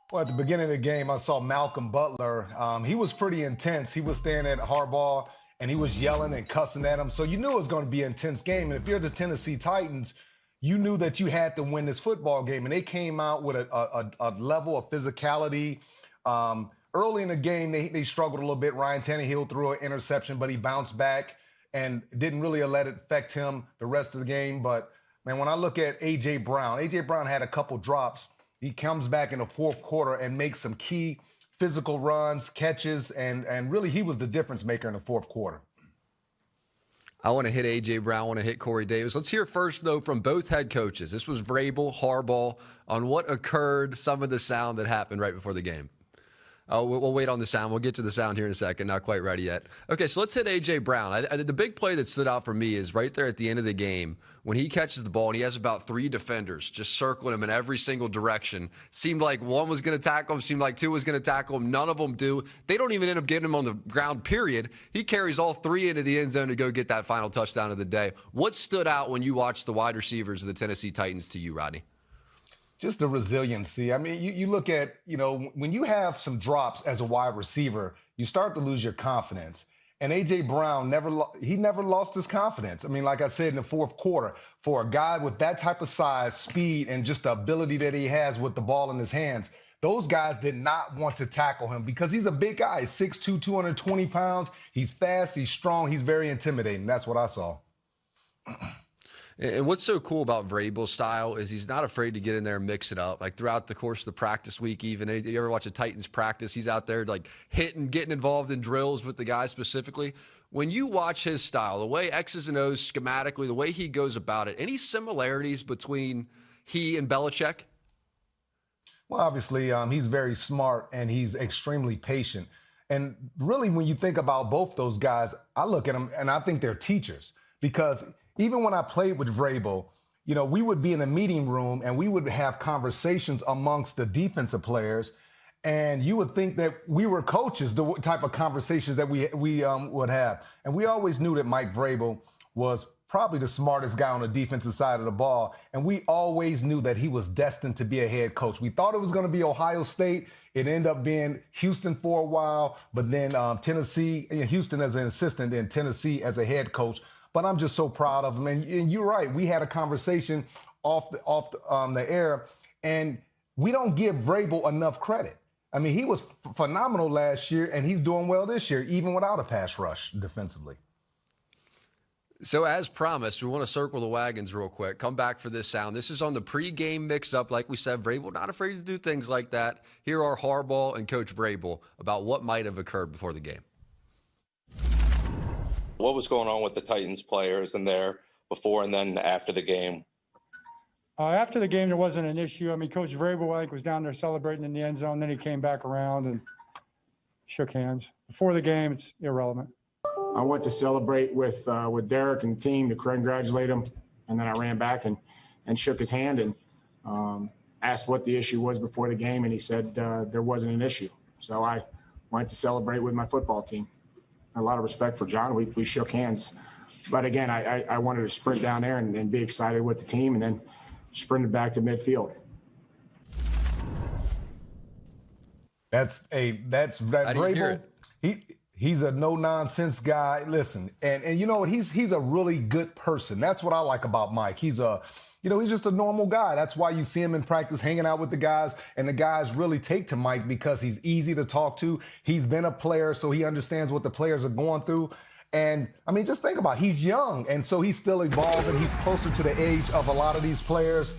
Well, at the beginning of the game, I saw Malcolm Butler. He was pretty intense. He was staring at Harbaugh and he was yelling and cussing at him. So you knew it was going to be an intense game. And if you're the Tennessee Titans, you knew that you had to win this football game. And they came out with a level of physicality. Early in the game, they struggled a little bit. Ryan Tannehill threw an interception, but he bounced back and didn't really let it affect him the rest of the game. But, man, when I look at A.J. Brown had a couple drops. He comes back in the fourth quarter and makes some key physical runs, catches, and really he was the difference maker in the fourth quarter. I want to hit A.J. Brown. I want to hit Corey Davis. Let's hear first, though, from both head coaches. This was Vrabel, Harbaugh, on what occurred, some of the sound that happened right before the game. We'll wait on the sound. We'll get to the sound here in a second. Not quite ready yet. Okay, so let's hit A.J. Brown. The big play that stood out for me is right there at the end of the game when he catches the ball and he has about 3 defenders just circling him in every single direction. Seemed like one was going to tackle him. Seemed like 2 was going to tackle him. None of them do. They don't even end up getting him on the ground, period. He carries all 3 into the end zone to go get that final touchdown of the day. What stood out when you watched the wide receivers of the Tennessee Titans to you, Rodney? Just the resiliency. I mean, you look at, when you have some drops as a wide receiver, you start to lose your confidence. And A.J. Brown never lost his confidence. I mean, like I said, in the fourth quarter, for a guy with that type of size, speed, and just the ability that he has with the ball in his hands, those guys did not want to tackle him because he's a big guy. He's 6'2", 220 pounds. He's fast. He's strong. He's very intimidating. That's what I saw. And what's so cool about Vrabel's style is he's not afraid to get in there and mix it up. Like throughout the course of the practice week, even if you ever watch a Titans practice, he's out there like hitting, getting involved in drills with the guys specifically. When you watch his style, the way X's and O's schematically, the way he goes about it, any similarities between he and Belichick? Well, obviously, he's very smart and he's extremely patient. And really, when you think about both those guys, I look at them and I think they're teachers because even when I played with Vrabel, we would be in a meeting room and we would have conversations amongst the defensive players. And you would think that we were coaches, the type of conversations that we would have. And we always knew that Mike Vrabel was probably the smartest guy on the defensive side of the ball. And we always knew that he was destined to be a head coach. We thought it was going to be Ohio State. It ended up being Houston for a while, but then Tennessee, Houston as an assistant, and Tennessee as a head coach. But I'm just so proud of him. And you're right. We had a conversation off the air, and we don't give Vrabel enough credit. I mean, he was phenomenal last year, and he's doing well this year, even without a pass rush defensively. So as promised, we want to circle the wagons real quick. Come back for this sound. This is on the pregame mix-up. Like we said, Vrabel not afraid to do things like that. Here are Harbaugh and Coach Vrabel about what might have occurred before the game. What was going on with the Titans players in there before and then after the game? After the game, there wasn't an issue. I mean, Coach Vrabel, I think, was down there celebrating in the end zone. Then he came back around and shook hands. Before the game, it's irrelevant. I went to celebrate with Derek and the team to congratulate him, and then I ran back and shook his hand and asked what the issue was before the game, and he said there wasn't an issue. So I went to celebrate with my football team. A lot of respect for John. We shook hands. But again, I wanted to sprint down there and be excited with the team and then sprinted back to midfield. That's Vrabel. He's a no-nonsense guy. Listen, and you know what? He's a really good person. That's what I like about Mike. He's just a normal guy. That's why you see him in practice hanging out with the guys, and the guys really take to Mike because he's easy to talk to. He's been a player, so he understands what the players are going through. And, I mean, just think about it. He's young, and so he's still evolving. He's closer to the age of a lot of these players,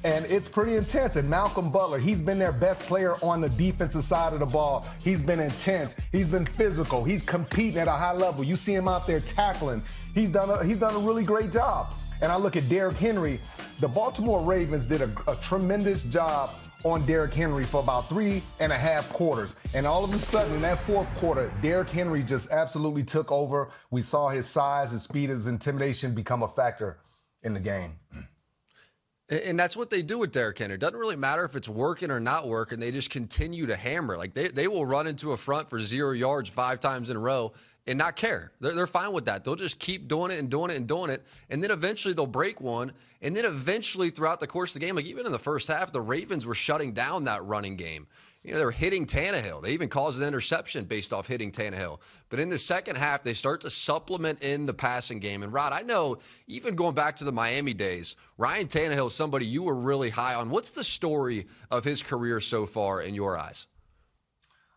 and it's pretty intense. And Malcolm Butler, he's been their best player on the defensive side of the ball. He's been intense. He's been physical. He's competing at a high level. You see him out there tackling. He's done a really great job. And I look at Derrick Henry. The Baltimore Ravens did a tremendous job on Derrick Henry for about 3.5 quarters. And all of a sudden, in that fourth quarter, Derrick Henry just absolutely took over. We saw his size, his speed, his intimidation become a factor in the game. And that's what they do with Derrick Henry. It doesn't really matter if it's working or not working. They just continue to hammer. Like they will run into a front for 0 yards 5 times in a row and not care. They're fine with that. They'll just keep doing it and doing it and doing it. And then eventually they'll break one. And then eventually throughout the course of the game, like even in the first half, the Ravens were shutting down that running game. they were hitting Tannehill. They even caused an interception based off hitting Tannehill. But in the second half, they start to supplement in the passing game. And, Rod, I know even going back to the Miami days, Ryan Tannehill is somebody you were really high on. What's the story of his career so far in your eyes?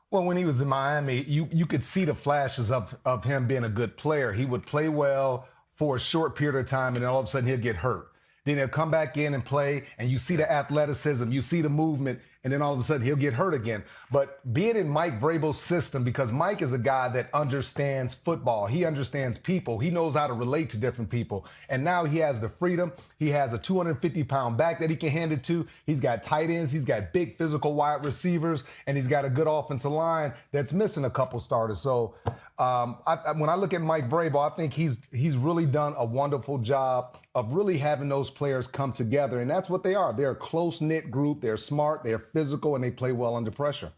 Well, when he was in Miami, you could see the flashes of him being a good player. He would play well for a short period of time, and then all of a sudden he'd get hurt. Then he'll come back in and play, and you see the athleticism, you see the movement, and then all of a sudden he'll get hurt again. But being in Mike Vrabel's system, because Mike is a guy that understands football. He understands people. He knows how to relate to different people. And now he has the freedom. He has a 250-pound back that he can hand it to. He's got tight ends. He's got big physical wide receivers, and he's got a good offensive line that's missing a couple starters. So when I look at Mike Vrabel, I think he's really done a wonderful job of really having those players come together. And that's what they are. They're a close-knit group. They're smart. They're physical, and they play well under pressure.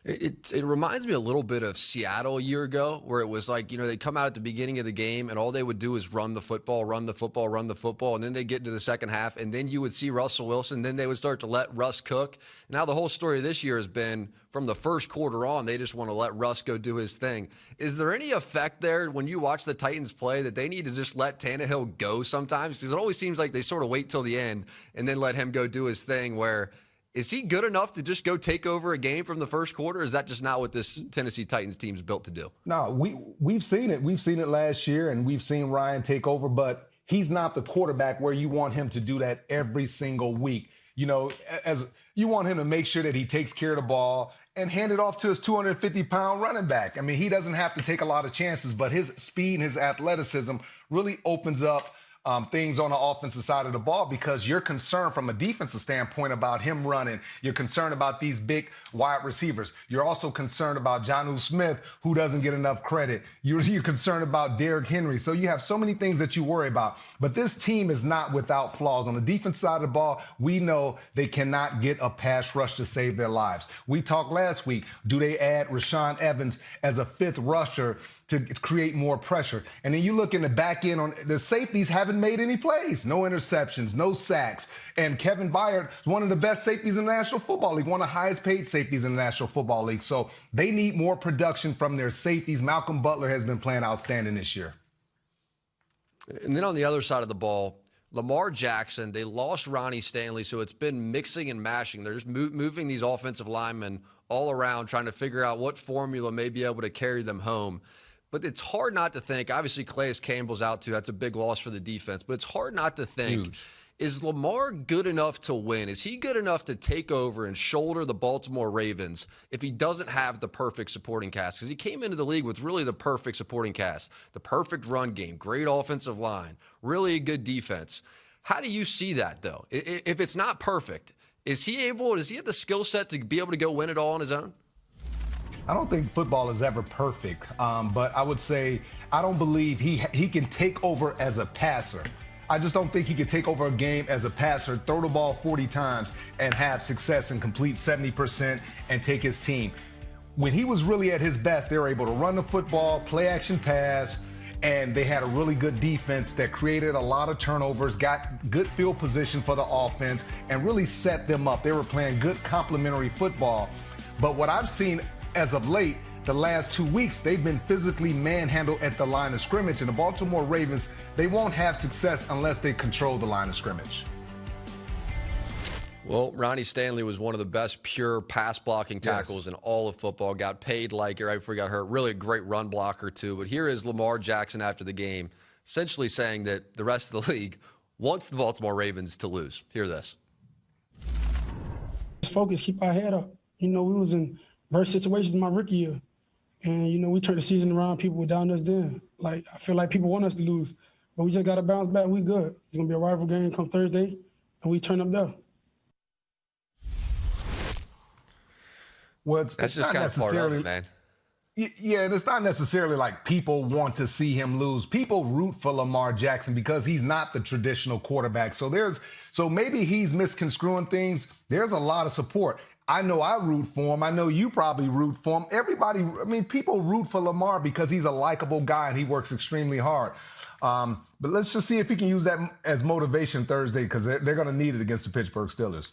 It reminds me a little bit of Seattle a year ago, where it was like, they'd come out at the beginning of the game and all they would do is run the football, run the football, run the football. And then they'd get into the second half and then you would see Russell Wilson. Then they would start to let Russ cook. Now the whole story this year has been from the first quarter on, they just want to let Russ go do his thing. Is there any effect there when you watch the Titans play that they need to just let Tannehill go sometimes? Because it always seems like they sort of wait till the end and then let him go do his thing. Where is he good enough to just go take over a game from the first quarter? Or is that just not what this Tennessee Titans team is built to do? No, we've seen it. We've seen it last year, and we've seen Ryan take over, but he's not the quarterback where you want him to do that every single week. As you want him to make sure that he takes care of the ball and hand it off to his 250-pound running back. I mean, he doesn't have to take a lot of chances, but his speed and his athleticism really opens up things on the offensive side of the ball, because you're concerned from a defensive standpoint about him running. You're concerned about these big wide receivers. You're also concerned about Jonnu Smith, who doesn't get enough credit. You're concerned about Derrick Henry. So you have so many things that you worry about. But this team is not without flaws. On the defense side of the ball, we know they cannot get a pass rush to save their lives. We talked last week, do they add Rashaan Evans as a fifth rusher to create more pressure? And then you look in the back end, on the safeties haven't made any plays. No interceptions, no sacks. And Kevin Byard is one of the best safeties in the National Football League, one of the highest paid safeties in the National Football League. So they need more production from their safeties. Malcolm Butler has been playing outstanding this year. And then on the other side of the ball, Lamar Jackson, they lost Ronnie Stanley, so it's been mixing and mashing. They're just moving these offensive linemen all around, trying to figure out what formula may be able to carry them home. But it's hard not to think, obviously Calais Campbell's out too. That's a big loss for the defense. But it's hard not to think, huge. Is Lamar good enough to win? Is he good enough to take over and shoulder the Baltimore Ravens if he doesn't have the perfect supporting cast? Because he came into the league with really the perfect supporting cast, the perfect run game, great offensive line, really a good defense. How do you see that, though? If it's not perfect, does he have the skill set to be able to go win it all on his own? I don't think football is ever perfect, but I would say I don't believe he can take over as a passer. I just don't think he could take over a game as a passer, throw the ball 40 times, and have success and complete 70% and take his team. When he was really at his best, they were able to run the football, play action pass, and they had a really good defense that created a lot of turnovers, got good field position for the offense, and really set them up. They were playing good complementary football. But what I've seen as of late, the last 2 weeks, they've been physically manhandled at the line of scrimmage. And the Baltimore Ravens, they won't have success unless they control the line of scrimmage. Well, Ronnie Stanley was one of the best pure pass blocking tackles in all of football. Got paid like it right before he got hurt. Really a great run blocker, too. But here is Lamar Jackson after the game, essentially saying that the rest of the league wants the Baltimore Ravens to lose. Hear this. Focus, keep our head up. We was in verse situations my rookie year. And, we turned the season around. People were down us then. I feel like people want us to lose. But we just got to bounce back. We good. It's going to be a rival game come Thursday, and we turn up there. Well, that's just kind of part of it, man. Yeah, and it's not necessarily like people want to see him lose. People root for Lamar Jackson because he's not the traditional quarterback. So maybe he's misconstruing things. There's a lot of support. I know I root for him. I know you probably root for him. People root for Lamar because he's a likable guy and he works extremely hard. But let's just see if he can use that as motivation Thursday, because they're going to need it against the Pittsburgh Steelers.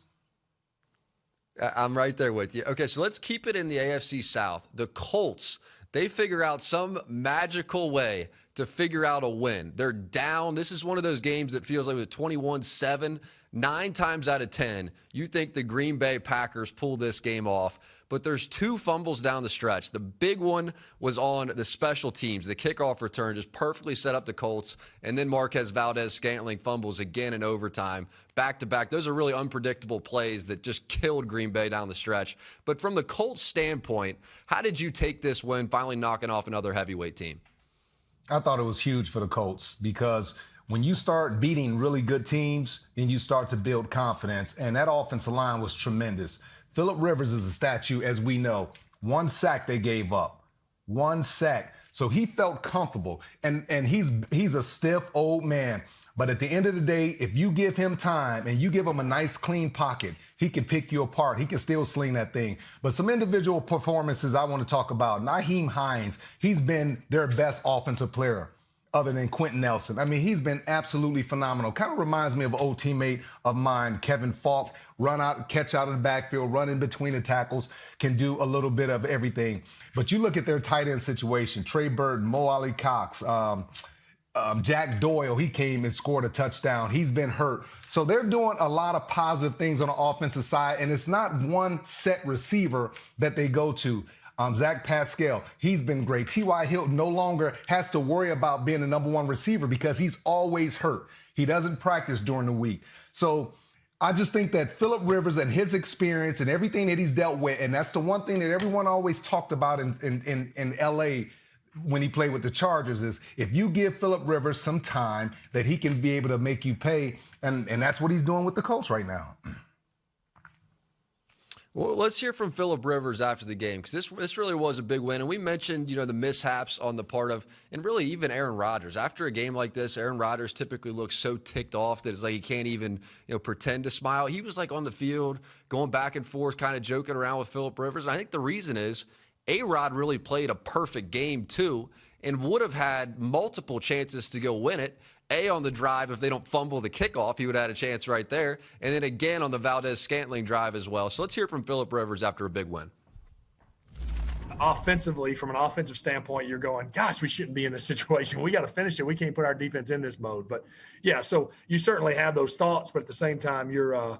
I'm right there with you. Okay, so let's keep it in the AFC South. The Colts, they figure out some magical way to figure out a win. They're down. This is one of those games that feels like with 21-7, 9 times out of 10, you think the Green Bay Packers pull this game off. But there's 2 fumbles down the stretch. The big one was on the special teams. The kickoff return just perfectly set up the Colts. And then Marquez Valdez-Scantling fumbles again in overtime. Back-to-back. Those are really unpredictable plays that just killed Green Bay down the stretch. But from the Colts standpoint, how did you take this win, finally knocking off another heavyweight team? I thought it was huge for the Colts because when you start beating really good teams, then you start to build confidence. And that offensive line was tremendous. Phillip Rivers is a statue, as we know. 1 sack they gave up. 1 sack. So he felt comfortable. And he's a stiff old man. But at the end of the day, if you give him time and you give him a nice clean pocket, he can pick you apart. He can still sling that thing. But some individual performances I want to talk about. Nyheim Hines, he's been their best offensive player other than Quentin Nelson. I mean, he's been absolutely phenomenal. Kind of reminds me of an old teammate of mine, Kevin Falk. Run out, catch out of the backfield, run in between the tackles, can do a little bit of everything. But you look at their tight end situation, Trey Burton, Mo Ali Cox, Jack Doyle, he came and scored a touchdown. He's been hurt. So they're doing a lot of positive things on the offensive side, and it's not one set receiver that they go to. Zach Pascal, he's been great. T.Y. Hilton no longer has to worry about being the number 1 receiver because he's always hurt. He doesn't practice during the week. So I just think that Phillip Rivers and his experience and everything that he's dealt with, and that's the one thing that everyone always talked about in L.A. when he played with the Chargers is if you give Phillip Rivers some time that he can be able to make you pay, and that's what he's doing with the Colts right now. Well, let's hear from Phillip Rivers after the game because this really was a big win. And we mentioned, the mishaps on the part of, and really even Aaron Rodgers. After a game like this, Aaron Rodgers typically looks so ticked off that it's like he can't even, pretend to smile. He was like on the field going back and forth, kind of joking around with Phillip Rivers. And I think the reason is A-Rod really played a perfect game too and would have had multiple chances to go win it. On the drive, if they don't fumble the kickoff, he would have had a chance right there. And then again on the Valdez-Scantling drive as well. So let's hear from Phillip Rivers after a big win. Offensively, from an offensive standpoint, you're going, gosh, we shouldn't be in this situation. We got to finish it. We can't put our defense in this mode. But, yeah, so you certainly have those thoughts, but at the same time, you're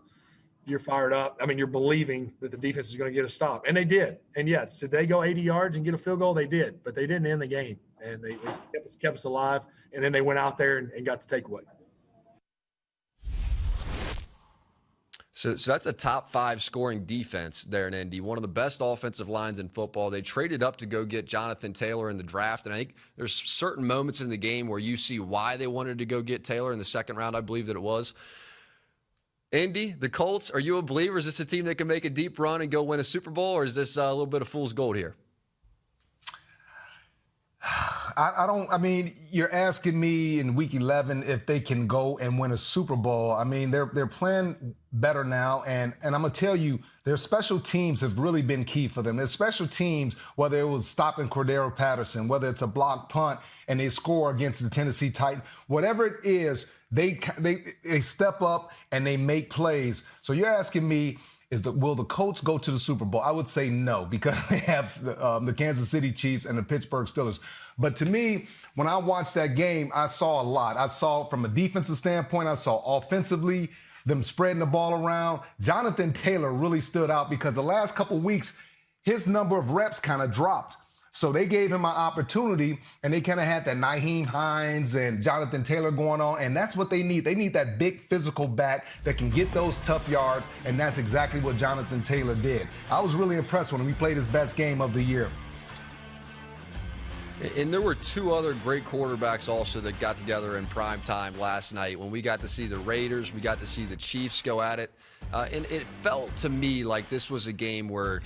fired up. I mean, you're believing that the defense is going to get a stop. And they did. And, yes, did they go 80 yards and get a field goal? They did. But they didn't end the game. And they kept us alive. And then they went out there and got the takeaway. So that's a top 5 scoring defense there in Indy. One of the best offensive lines in football. They traded up to go get Jonathan Taylor in the draft. And I think there's certain moments in the game where you see why they wanted to go get Taylor in the second round, I believe that it was. Indy, the Colts, are you a believer? Is this a team that can make a deep run and go win a Super Bowl, or is this a little bit of fool's gold here? I mean, you're asking me in week 11 if they can go and win a Super Bowl. I mean, they're playing better now. And I'm going to tell you, their special teams have really been key for them. Their special teams, whether it was stopping Cordero Patterson, whether it's a block punt and they score against the Tennessee Titans, whatever it is, they step up and they make plays. So you're asking me, will the Colts go to the Super Bowl? I would say no, because they have the Kansas City Chiefs and the Pittsburgh Steelers. But to me, when I watched that game, I saw a lot. I saw from a defensive standpoint, I saw offensively, them spreading the ball around. Jonathan Taylor really stood out because the last couple weeks, his number of reps kind of dropped. So they gave him an opportunity, and they kind of had that Nyheim Hines and Jonathan Taylor going on, and that's what they need. They need that big physical back that can get those tough yards, and that's exactly what Jonathan Taylor did. I was really impressed when he played his best game of the year. And there were 2 other great quarterbacks also that got together in prime time last night when we got to see the Raiders, we got to see the Chiefs go at it. And it felt to me like this was a game where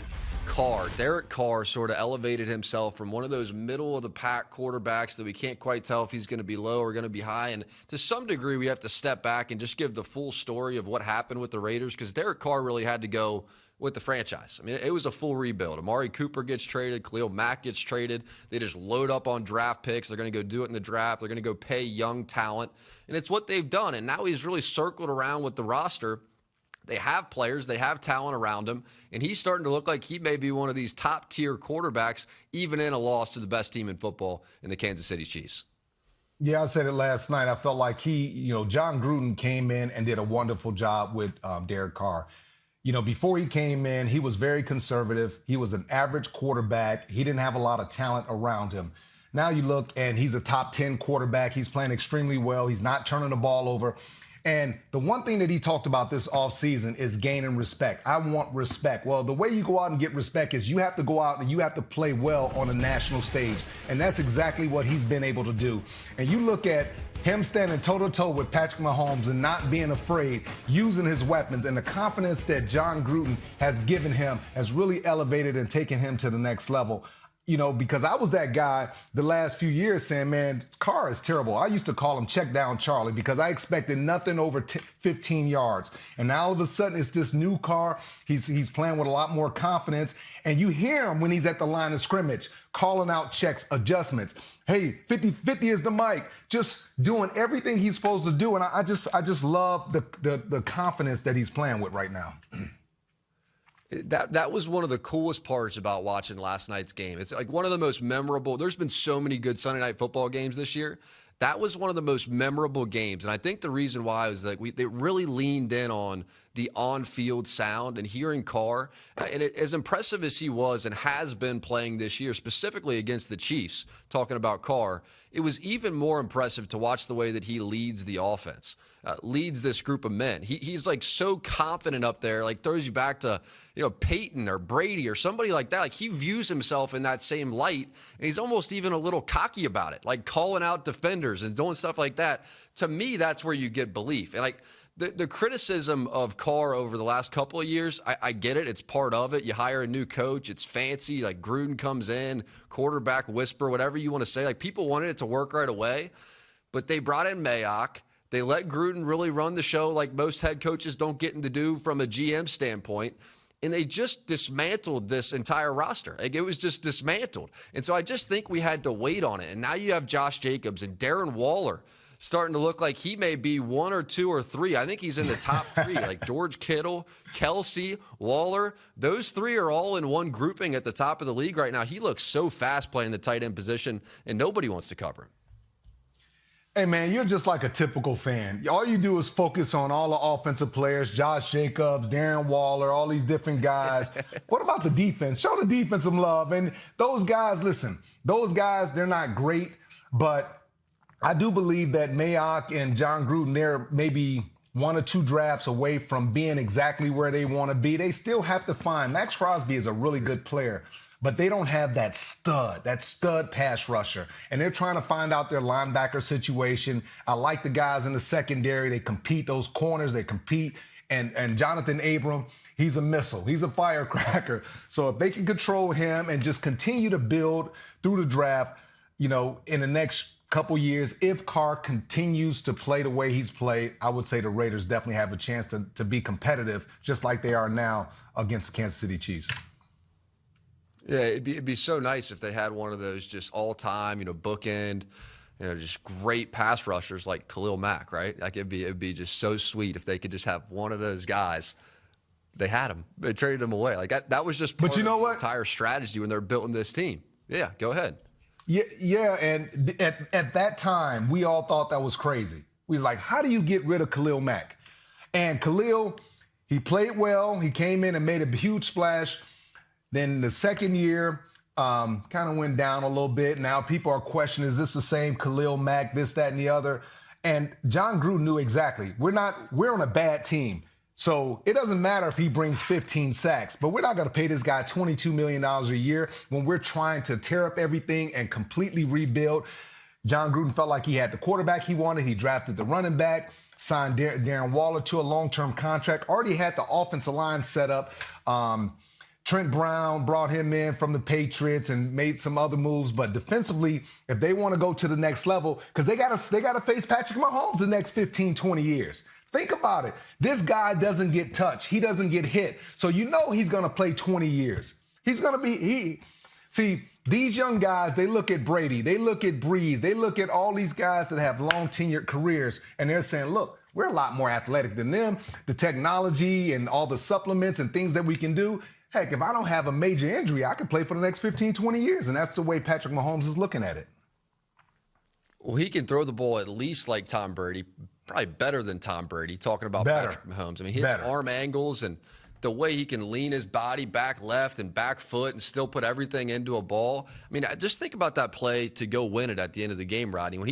Derek Carr sort of elevated himself from one of those middle-of-the-pack quarterbacks that we can't quite tell if he's going to be low or going to be high. And to some degree, we have to step back and just give the full story of what happened with the Raiders because Derek Carr really had to go with the franchise. I mean, it was a full rebuild. Amari Cooper gets traded. Khalil Mack gets traded. They just load up on draft picks. They're going to go do it in the draft. They're going to go pay young talent. And it's what they've done. And now he's really circled around with the roster. They have players, they have talent around him, and he's starting to look like he may be one of these top-tier quarterbacks, even in a loss to the best team in football in the Kansas City Chiefs. Yeah, I said it last night. I felt like John Gruden came in and did a wonderful job with Derek Carr. Before he came in, he was very conservative. He was an average quarterback. He didn't have a lot of talent around him. Now you look, and he's a top 10 quarterback. He's playing extremely well. He's not turning the ball over. And the one thing that he talked about this offseason is gaining respect. I want respect. Well, the way you go out and get respect is you have to go out and you have to play well on a national stage. And that's exactly what he's been able to do. And you look at him standing toe-to-toe with Patrick Mahomes and not being afraid, using his weapons, and the confidence that John Gruden has given him has really elevated and taken him to the next level. Because I was that guy the last few years saying, man, Carr is terrible. I used to call him check down Charlie because I expected nothing over 15 yards. And now all of a sudden it's this new Carr. He's playing with a lot more confidence. And you hear him when he's at the line of scrimmage, calling out checks, adjustments. Hey, 50-50 is the mic, just doing everything he's supposed to do. And I just love the confidence that he's playing with right now. That was one of the coolest parts about watching last night's game. It's like one of the most memorable. There's been so many good Sunday night football games this year. That was one of the most memorable games. And I think the reason why was like they really leaned in on the on-field sound and hearing Carr. And as impressive as he was and has been playing this year, specifically against the Chiefs, talking about Carr, it was even more impressive to watch the way that he leads the offense. Leads this group of men. He's like so confident up there, like throws you back to, Peyton or Brady or somebody like that. Like he views himself in that same light, and he's almost even a little cocky about it, like calling out defenders and doing stuff like that. To me, that's where you get belief. And like the criticism of Carr over the last couple of years, I get it. It's part of it. You hire a new coach. It's fancy. Like Gruden comes in, quarterback whisper, whatever you want to say. Like people wanted it to work right away, but they brought in Mayock. They let Gruden really run the show like most head coaches don't get to do from a GM standpoint. And they just dismantled this entire roster. Like it was just dismantled. And so I just think we had to wait on it. And now you have Josh Jacobs and Darren Waller starting to look like he may be 1 or 2 or 3. I think he's in the top 3, like George Kittle, Kelsey, Waller. Those 3 are all in one grouping at the top of the league right now. He looks so fast playing the tight end position, and nobody wants to cover him. Hey, man, you're just like a typical fan. All you do is focus on all the offensive players, Josh Jacobs, Darren Waller, all these different guys. What about the defense? Show the defense some love. And those guys, listen, they're not great, but I do believe that Mayock and John Gruden, they're maybe 1 or 2 drafts away from being exactly where they want to be. They still have to find. Max Crosby is a really good player, but they don't have that stud pass rusher. And they're trying to find out their linebacker situation. I like the guys in the secondary. They compete, those corners, they compete. And Jonathan Abram, he's a missile. He's a firecracker. So if they can control him and just continue to build through the draft, in the next couple years, if Carr continues to play the way he's played, I would say the Raiders definitely have a chance to be competitive, just like they are now against the Kansas City Chiefs. Yeah, it'd be so nice if they had one of those just all-time, bookend, just great pass rushers like Khalil Mack, right? Like it'd be just so sweet if they could just have one of those guys. They had him. They traded him away. Like that was just part of the entire strategy when they're building this team. Yeah, go ahead. Yeah, and at that time, we all thought that was crazy. We was like, how do you get rid of Khalil Mack? And Khalil, he played well. He came in and made a huge splash. Then the second year kind of went down a little bit. Now people are questioning, is this the same Khalil Mack, this, that, and the other? And John Gruden knew exactly. We're on a bad team. So it doesn't matter if he brings 15 sacks, but we're not going to pay this guy $22 million a year when we're trying to tear up everything and completely rebuild. John Gruden felt like he had the quarterback he wanted. He drafted the running back, signed Darren Waller to a long-term contract, already had the offensive line set up. Trent Brown brought him in from the Patriots and made some other moves. But defensively, if they want to go to the next level, because they got to face Patrick Mahomes the next 15, 20 years. Think about it. This guy doesn't get touched. He doesn't get hit. So he's going to play 20 years. He's going to be See, these young guys, they look at Brady, they look at Breeze, they look at all these guys that have long tenured careers, and they're saying, look, We're a lot more athletic than them. The technology and all the supplements and things that we can do. Heck, if I don't have a major injury, I could play for the next 15, 20 years. And that's the way Patrick Mahomes is looking at it. Well, he can throw the ball at least like Tom Brady, probably better than Tom Brady, talking about Patrick Mahomes. I mean, his arm angles and the way he can lean his body back left and back foot and still put everything into a ball. I mean, just think about that play to go win it at the end of the game, Rodney. When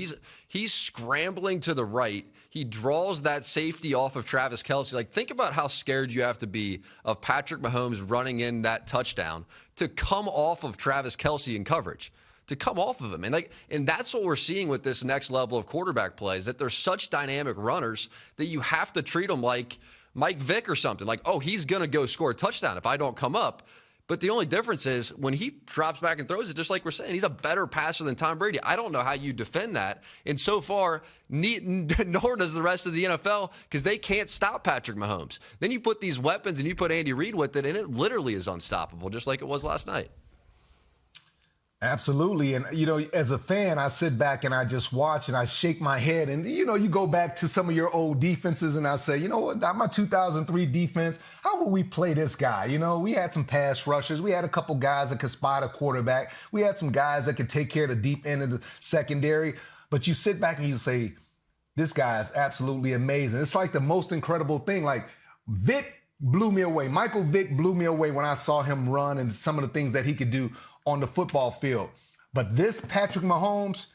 he's scrambling to the right, he draws that safety off of Travis Kelce. Like, think about how scared you have to be of Patrick Mahomes running in that touchdown to come off of Travis Kelce in coverage. To come off of him. And that's what we're seeing with this next level of quarterback play, is that they're such dynamic runners that you have to treat them like Mike Vick or something. Like, oh, he's going to go score a touchdown if I don't come up. But the only difference is when he drops back and throws it, just like we're saying, he's a better passer than Tom Brady. I don't know how you defend that. And so far, nor does the rest of the NFL, because they can't stop Patrick Mahomes. Then you put these weapons and you put Andy Reid with it, and it literally is unstoppable, just like it was last night. Absolutely. And, you know, as a fan, I sit back and I just watch and I shake my head. And, you know, you go back to some of your old defenses and I say, you know what, my 2003 defense, how would we play this guy? You know, we had some pass rushers. We had a couple guys that could spot a quarterback. We had some guys that could take care of the deep end of the secondary. But you sit back and you say, this guy is absolutely amazing. It's like the most incredible thing. Like, Vic blew me away. Michael Vick blew me away when I saw him run and some of the things that he could do on the football field. But this Patrick Mahomes,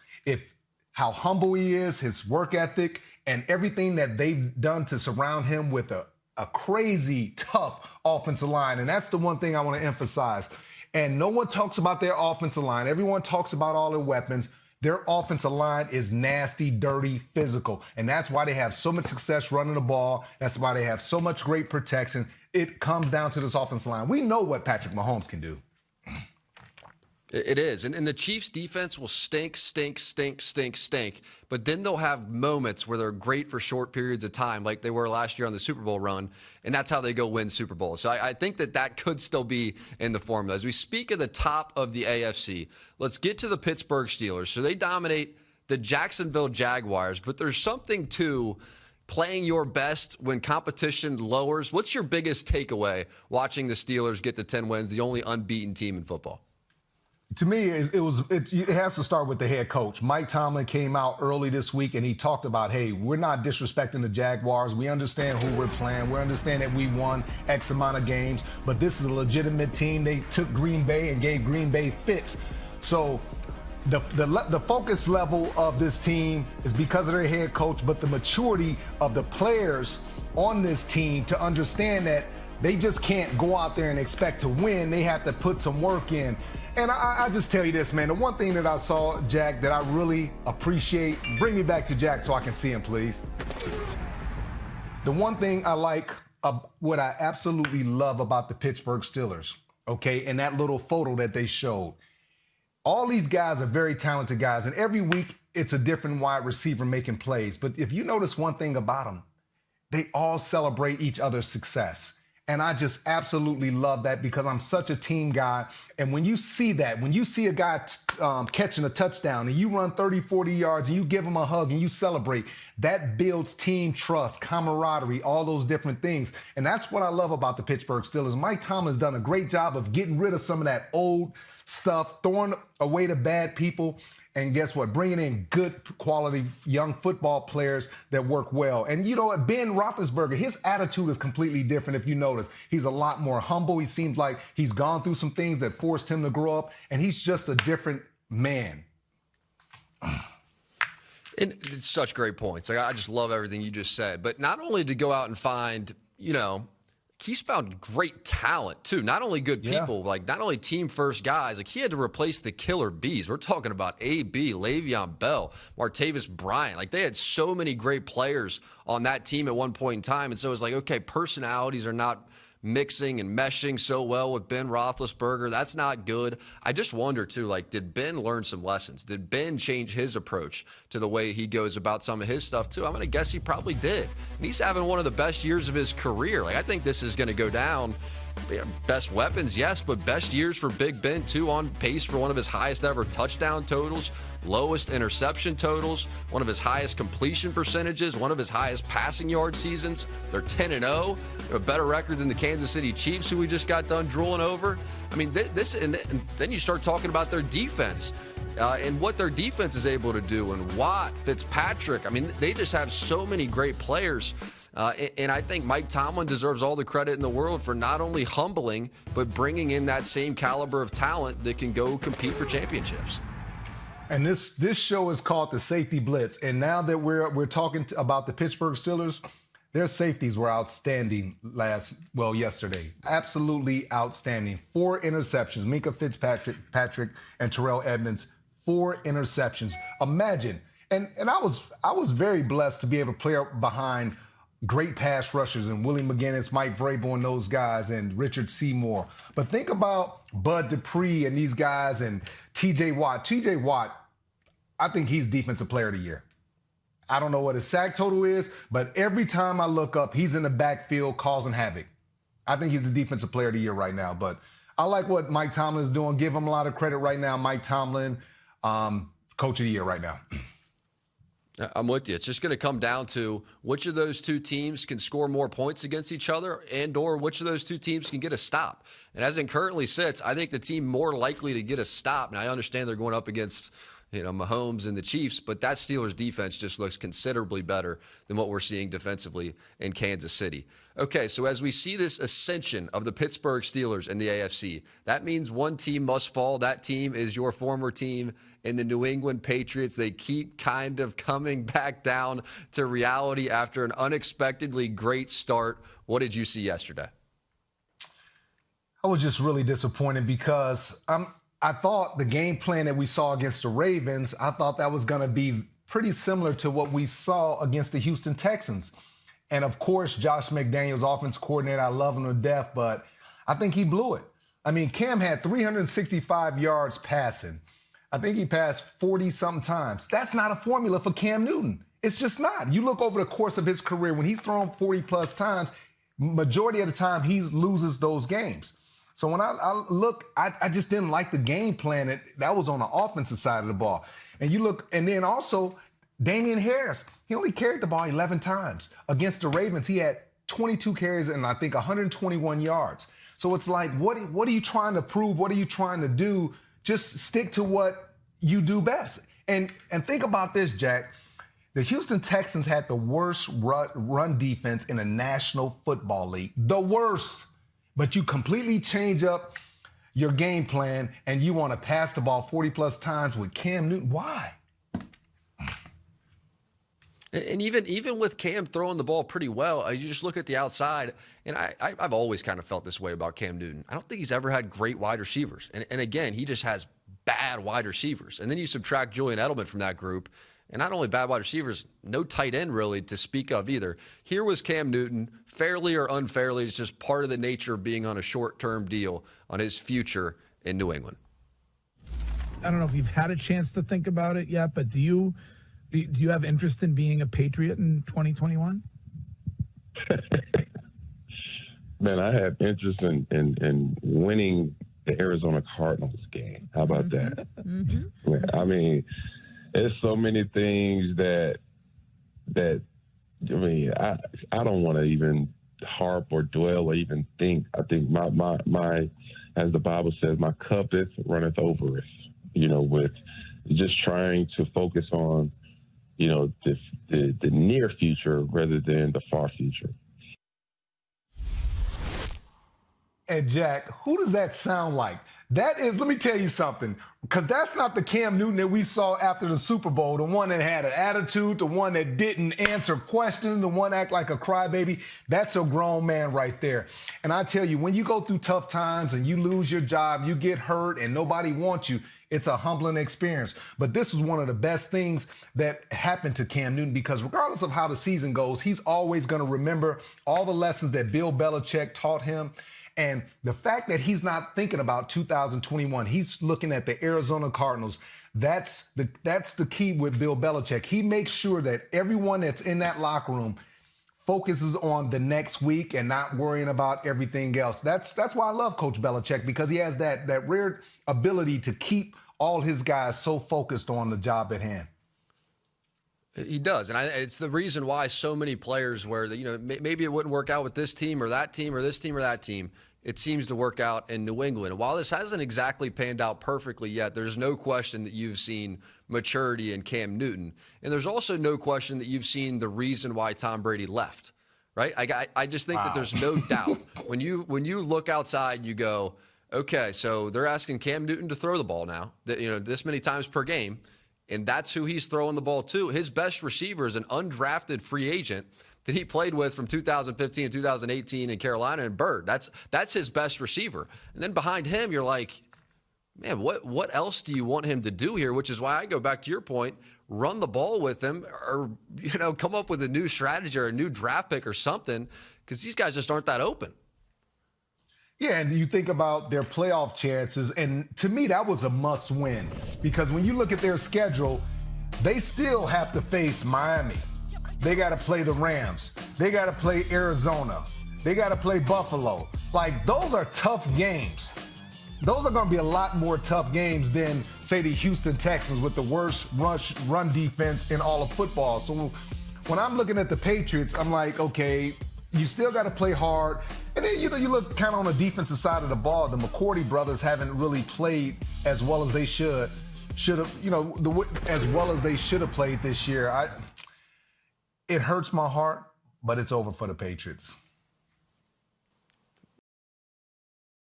how humble he is, his work ethic, and everything that they've done to surround him with a crazy, tough offensive line. And that's the one thing I want to emphasize. And no one talks about their offensive line. Everyone talks about all their weapons. Their offensive line is nasty, dirty, physical. And that's why they have so much success running the ball. That's why they have so much great protection. It comes down to this offensive line. We know what Patrick Mahomes can do. It is. And the Chiefs' defense will stink. But then they'll have moments where they're great for short periods of time, like they were last year on the Super Bowl run. And that's how they go win Super Bowls. So I think that could still be in the formula. As we speak of the top of the AFC, let's get to the Pittsburgh Steelers. So they dominate the Jacksonville Jaguars. But there's something to playing your best when competition lowers. What's your biggest takeaway watching the Steelers get to 10 wins, the only unbeaten team in football? To me, it has to start with the head coach. Mike Tomlin came out early this week and he talked about, hey, we're not disrespecting the Jaguars. We understand who we're playing. We understand that we won X amount of games, but this is a legitimate team. They took Green Bay and gave Green Bay fits. So the focus level of this team is because of their head coach, but the maturity of the players on this team to understand that they just can't go out there and expect to win. They have to put some work in. And I just tell you this, man, the one thing that I saw, Jack, that I really appreciate, bring me back to Jack so I can see him, please. The one thing I like, what I absolutely love about the Pittsburgh Steelers, okay, and that little photo that they showed, all these guys are very talented guys, and every week it's a different wide receiver making plays. But if you notice one thing about them, they all celebrate each other's success. And I just absolutely love that because I'm such a team guy. And when you see that, when you see a guy catching a touchdown and you run 30, 40 yards and you give him a hug and you celebrate, that builds team trust, camaraderie, all those different things. And that's what I love about the Pittsburgh Steelers. Mike Tomlin's done a great job of getting rid of some of that old stuff, throwing away the bad people, and guess what? Bringing in good quality young football players that work well. And you know what? Ben Roethlisberger, his attitude is completely different if you notice. He's a lot more humble. He seems like he's gone through some things that forced him to grow up, and he's just a different man. And it's such great points. Like, I just love everything you just said. But not only to go out and find, he's found great talent too. Not only good people, like not only team first guys. Like he had to replace the killer bees. We're talking about AB, Le'Veon Bell, Martavis Bryant. Like they had so many great players on that team at one point in time. And so it's like, okay, personalities are not mixing and meshing so well with Ben Roethlisberger. That's not good. I just wonder too, like, did Ben learn some lessons? Did Ben change his approach to the way he goes about some of his stuff too? I'm going to guess he probably did. And he's having one of the best years of his career. Like, I think this is going to go down Best weapons, yes, but best years for Big Ben, too, on pace for one of his highest ever touchdown totals, lowest interception totals, one of his highest completion percentages, one of his highest passing yard seasons. They're 10-0, a better record than the Kansas City Chiefs, who we just got done drooling over. I mean, and then you start talking about their defense. And what their defense is able to do, and Watt, Fitzpatrick. I mean, they just have so many great players. And I think Mike Tomlin deserves all the credit in the world for not only humbling, but bringing in that same caliber of talent that can go compete for championships. And this show is called the Safety Blitz. And now that we're talking about the Pittsburgh Steelers, their safeties were outstanding yesterday. Absolutely outstanding. 4 interceptions. Minkah Fitzpatrick, and Terrell Edmonds, 4 interceptions. Imagine. And I was very blessed to be able to play behind great pass rushers and Willie McGinnis, Mike Vrabel, and those guys, and Richard Seymour. But think about Bud Dupree and these guys and T.J. Watt. T.J. Watt, I think he's Defensive Player of the Year. I don't know what his sack total is, but every time I look up, he's in the backfield causing havoc. I think he's the Defensive Player of the Year right now. But I like what Mike Tomlin is doing. Give him a lot of credit right now. Mike Tomlin, Coach of the Year right now. I'm with you. It's just going to come down to which of those two teams can score more points against each other, and or which of those two teams can get a stop. And as it currently sits, I think the team more likely to get a stop, and I understand they're going up against Mahomes and the Chiefs, but that Steelers defense just looks considerably better than what we're seeing defensively in Kansas City. Okay, so as we see this ascension of the Pittsburgh Steelers in the AFC, that means one team must fall. That team is your former team in the New England Patriots. They keep kind of coming back down to reality after an unexpectedly great start. What did you see yesterday? I was just really disappointed because I thought the game plan that we saw against the Ravens, I thought that was going to be pretty similar to what we saw against the Houston Texans. And, of course, Josh McDaniels, offense coordinator, I love him to death, but I think he blew it. I mean, Cam had 365 yards passing. I think he passed 40-something times. That's not a formula for Cam Newton. It's just not. You look over the course of his career, when he's thrown 40-plus times, majority of the time he loses those games. So when I look, I just didn't like the game plan that was on the offensive side of the ball. And you look, and then also Damian Harris, he only carried the ball 11 times. Against the Ravens, he had 22 carries and I think 121 yards. So it's like, what are you trying to prove? What are you trying to do? Just stick to what you do best. And think about this, Jack. The Houston Texans had the worst run defense in the National Football League. The worst. But you completely change up your game plan and you want to pass the ball 40-plus times with Cam Newton. Why? And even with Cam throwing the ball pretty well, you just look at the outside, and I've always kind of felt this way about Cam Newton. I don't think he's ever had great wide receivers. And again, he just has bad wide receivers. And then you subtract Julian Edelman from that group, and not only bad wide receivers, no tight end really to speak of either. Here was Cam Newton, fairly or unfairly, it's just part of the nature of being on a short-term deal on his future in New England. I don't know if you've had a chance to think about it yet, but do you have interest in being a Patriot in 2021? Man, I have interest in winning the Arizona Cardinals game. How about that? Mm-hmm. I mean, there's so many things that I mean, I don't want to even harp or dwell or even think. I think my as the Bible says, my cup runneth over us, with just trying to focus on, the near future rather than the far future. And Jack, who does that sound like? That is, let me tell you something, because that's not the Cam Newton that we saw after the Super Bowl, the one that had an attitude, the one that didn't answer questions, the one act like a crybaby. That's a grown man right there. And I tell you, when you go through tough times and you lose your job, you get hurt and nobody wants you, it's a humbling experience. But this is one of the best things that happened to Cam Newton, because regardless of how the season goes, he's always going to remember all the lessons that Bill Belichick taught him. And the fact that he's not thinking about 2021, he's looking at the Arizona Cardinals. That's the key with Bill Belichick. He makes sure that everyone that's in that locker room focuses on the next week and not worrying about everything else. That's why I love Coach Belichick, because he has that rare ability to keep all his guys so focused on the job at hand. He does, and it's the reason why so many players, where maybe it wouldn't work out with this team or that team or this team or that team, it seems to work out in New England. And while this hasn't exactly panned out perfectly yet, there's no question that you've seen maturity in Cam Newton, and there's also no question that you've seen the reason why Tom Brady left. Right? I just think that there's no doubt when you look outside, you go, okay, so they're asking Cam Newton to throw the ball now, this many times per game. And that's who he's throwing the ball to. His best receiver is an undrafted free agent that he played with from 2015 to 2018 in Carolina, and Bird. That's his best receiver. And then behind him, you're like, man, what else do you want him to do here? Which is why I go back to your point, run the ball with him, or come up with a new strategy or a new draft pick or something, because these guys just aren't that open. Yeah, and you think about their playoff chances, and to me, that was a must-win, because when you look at their schedule, they still have to face Miami. They got to play the Rams. They got to play Arizona. They got to play Buffalo. Like, those are tough games. Those are going to be a lot more tough games than, say, the Houston Texans with the worst run defense in all of football. So when I'm looking at the Patriots, I'm like, okay, you still got to play hard. And then, you look kind of on the defensive side of the ball. The McCourty brothers haven't really played as well as they should have, as well as they should have played this year. It hurts my heart, but it's over for the Patriots.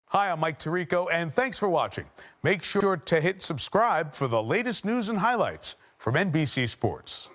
Hi, I'm Mike Tirico, and thanks for watching. Make sure to hit subscribe for the latest news and highlights from NBC Sports.